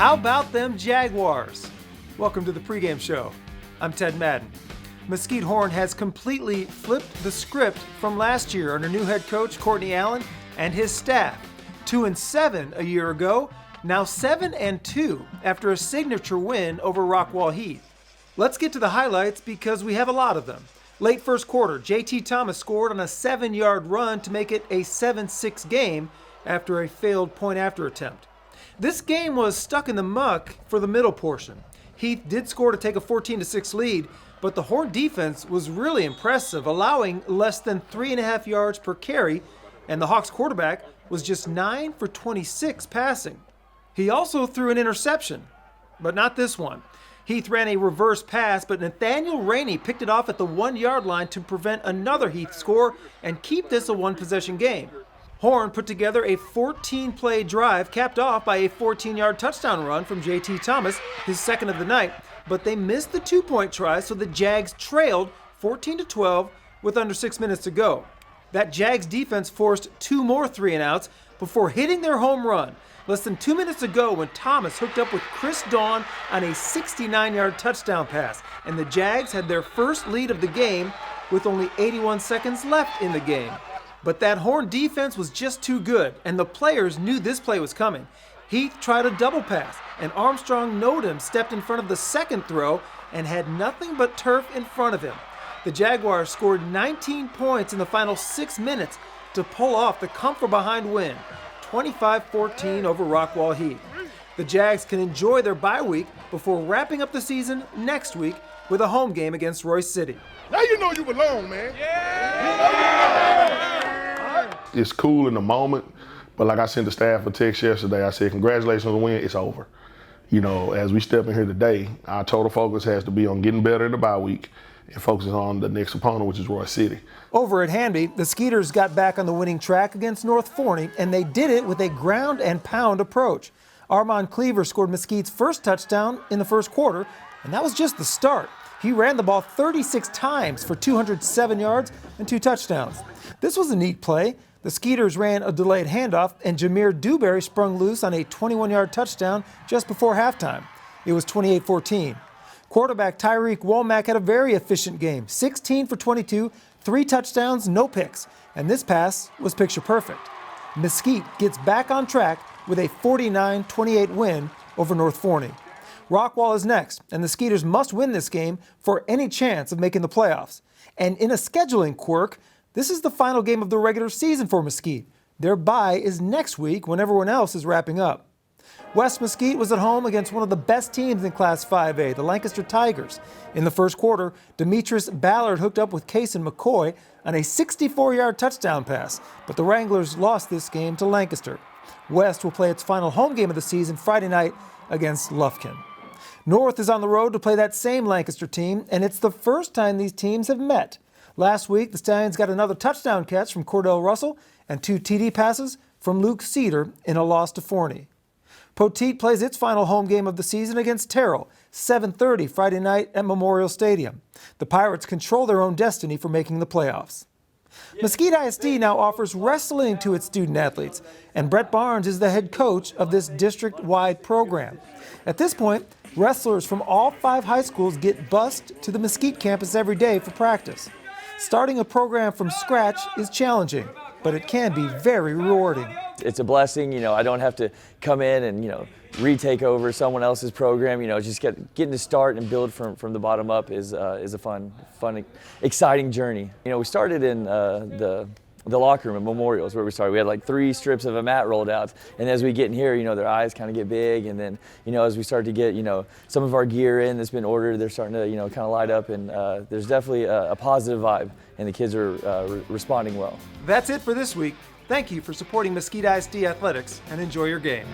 How about them Jaguars? Welcome to the pregame show. I'm Ted Madden. Mesquite Horn has completely flipped the script from last year under new head coach Courtney Allen and his staff. 2-7 a year ago, now 7-2 after a signature win over Rockwall Heath. Let's get to the highlights because we have a lot of them. Late first quarter, JT Thomas scored on a 7-yard run to make it a 7-6 game after a failed point-after attempt. This game was stuck in the muck for the middle portion. Heath did score to take a 14-6 lead, but the Horn defense was really impressive, allowing less than 3.5 yards per carry, and the Hawks quarterback was just 9 for 26 passing. He also threw an interception, but not this one. Heath ran a reverse pass, but Nathaniel Rainey picked it off at the 1-yard line to prevent another Heath score and keep this a one-possession game. Horn put together a 14-play drive capped off by a 14-yard touchdown run from JT Thomas, his second of the night, but they missed the 2-point try, so the Jags trailed 14-12 with under 6 minutes to go. That Jags defense forced 2 more 3-and-outs before hitting their home run less than 2 minutes ago when Thomas hooked up with Chris Dawn on a 69-yard touchdown pass, and the Jags had their first lead of the game with only 81 seconds left in the game. But that Horn defense was just too good, and the players knew this play was coming. Heath tried a double pass, and Armstrong Nodem stepped in front of the second throw and had nothing but turf in front of him. The Jaguars scored 19 points in the final 6 minutes to pull off the come-from-behind win, 25-14 over Rockwall Heath. The Jags can enjoy their bye week before wrapping up the season next week with a home game against Royce City. Now you know you belong, man. It's cool in the moment, but like I sent the staff a text yesterday, I said, congratulations on the win, it's over. You know, as we step in here today, our total focus has to be on getting better in the bye week and focusing on the next opponent, which is Royce City. Over at Hanby, the Skeeters got back on the winning track against North Forney, and they did it with a ground and pound approach. Armand Cleaver scored Mesquite's first touchdown in the first quarter, and that was just the start. He ran the ball 36 times for 207 yards and 2 touchdowns. This was a neat play. The Skeeters ran a delayed handoff, and Jameer Dewberry sprung loose on a 21-yard touchdown just before halftime. It was 28-14. Quarterback Tyreek Womack had a very efficient game, 16 for 22, 3 touchdowns, no picks, and this pass was picture perfect. Mesquite gets back on track with a 49-28 win over North Forney. Rockwall is next, and the Skeeters must win this game for any chance of making the playoffs. And in a scheduling quirk, this is the final game of the regular season for Mesquite. Their bye is next week when everyone else is wrapping up. West Mesquite was at home against one of the best teams in Class 5A, the Lancaster Tigers. In the first quarter, Demetrius Ballard hooked up with Kaysen McCoy on a 64-yard touchdown pass, but the Wranglers lost this game to Lancaster. West will play its final home game of the season Friday night against Lufkin. North is on the road to play that same Lancaster team, and it's the first time these teams have met. Last week, the Stallions got another touchdown catch from Cordell Russell and 2 TD passes from Luke Cedar in a loss to Forney. Poteet plays its final home game of the season against Terrell, 7:30 Friday night at Memorial Stadium. The Pirates control their own destiny for making the playoffs. Mesquite ISD now offers wrestling to its student athletes, and Brett Barnes is the head coach of this district-wide program. At this point, wrestlers from all 5 high schools get bused to the Mesquite campus every day for practice. Starting a program from scratch is challenging, but it can be very rewarding. It's a blessing, I don't have to come in and, retake over someone else's program. Just getting to start and build from the bottom up is a fun, exciting journey. We started in the locker room at Memorial is where we started. We had like 3 strips of a mat rolled out, and as we get in here, their eyes kind of get big, and then, as we start to get, some of our gear in that's been ordered, they're starting to, kind of light up, and there's definitely a positive vibe, and the kids are responding well. That's it for this week. Thank you for supporting Mesquite ISD Athletics, and enjoy your game.